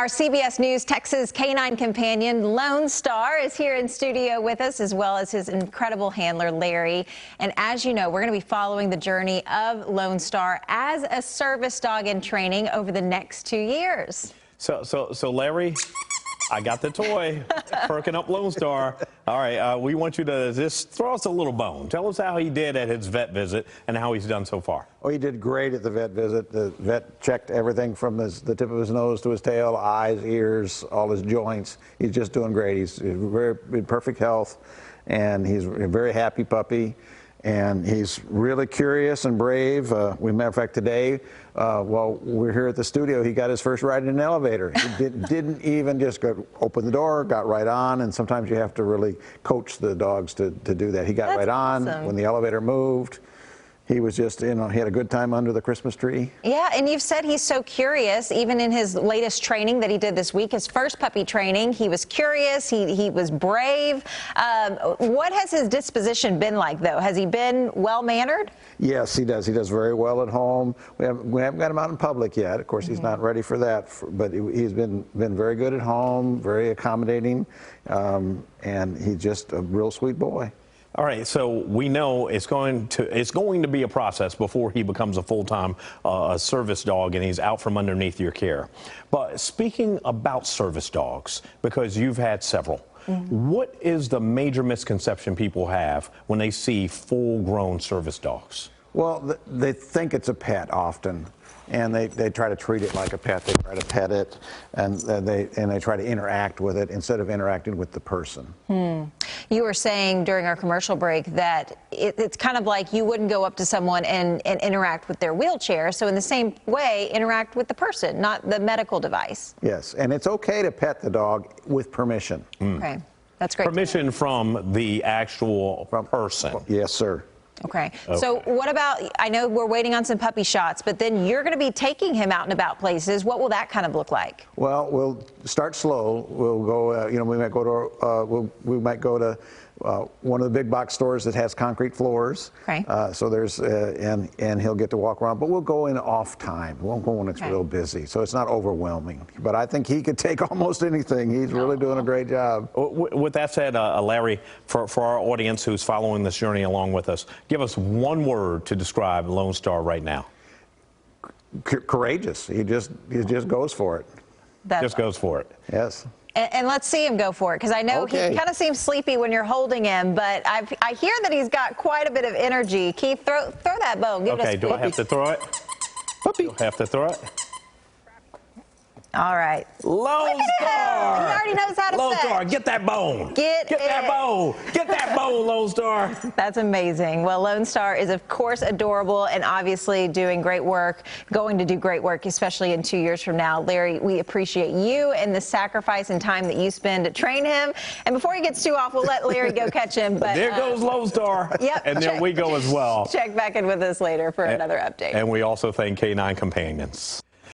Our CBS News Texas Canine Companion, Lonestar, is here in studio with us, as well as his incredible handler, Larry. And as you know, we're going to be following the journey of Lonestar as a service dog in training over the next 2 years. So Larry, I got the toy, perking up Lonestar. All right, we want you to just throw us a little bone. Tell us how he did at his vet visit and how he's done so far. Oh, he did great at the vet visit. The vet checked everything from the tip of his nose to his tail, eyes, ears, all his joints. He's just doing great. He's in perfect health, and he's a very happy puppy. And he's really curious and brave. Matter of fact, today, while we're here at the studio, he got his first ride in an elevator. He didn't even just go open the door, got right on, and sometimes you have to really coach the dogs to do that. He got right on when the elevator moved. He was just, he had a good time under the Christmas tree. Yeah, and you've said he's so curious, even in his latest training that he did this week, his first puppy training. He was curious, he was brave. What has his disposition been like, though? Has he been well-mannered? Yes, he does. He does very well at home. We haven't got him out in public yet. Of course, he's not ready for that, but he's been very good at home, very accommodating, and he's just a real sweet boy. All right, so we know it's going to be a process before he becomes a full-time service dog and he's out from underneath your care. But speaking about service dogs, because you've had several, what is the major misconception people have when they see full-grown service dogs? Well, they think it's a pet often, and they try to treat it like a pet. They try to pet it, and they try to interact with it instead of interacting with the person. You were saying during our commercial break that it's kind of like you wouldn't go up to someone and interact with their wheelchair. So in the same way, interact with the person, not the medical device. Yes, and it's okay to pet the dog with permission. Okay, that's great. Permission from the actual person. Yes, sir. Okay. So what about, I know we're waiting on some puppy shots, but then you're going to be taking him out and about places. What will that kind of look like? Well, we'll start slow. We'll go, we might go to one of the big box stores that has concrete floors. Okay. So there's, and he'll get to walk around, but we'll go in off time. We won't go when it's real busy, so it's not overwhelming. But I think he could take almost anything. He's really doing a great job. With that said, Larry, for our audience who's following this journey along with us, give us one word to describe Lonestar right now. Courageous. He just goes for it. Just goes for it. Yes. And let's see him go for it, because I know he kind of seems sleepy when you're holding him, but I hear that he's got quite a bit of energy. Keith, throw that bone. Give us do I have to throw it? Puppy. Do I have to throw it? All right. Lonestar! He already knows how to Lonestar, get that bone. Get that bone. Get that bone, Lonestar. That's amazing. Well, Lonestar is, of course, adorable and obviously doing great work, going to do great work, especially in 2 years from now. Larry, we appreciate you and the sacrifice and time that you spend to train him. And before he gets too off, we'll let Larry go catch him. But there goes Lonestar. Yep. And there we go as well. Check back in with us later for another update. And we also thank Canine Companions.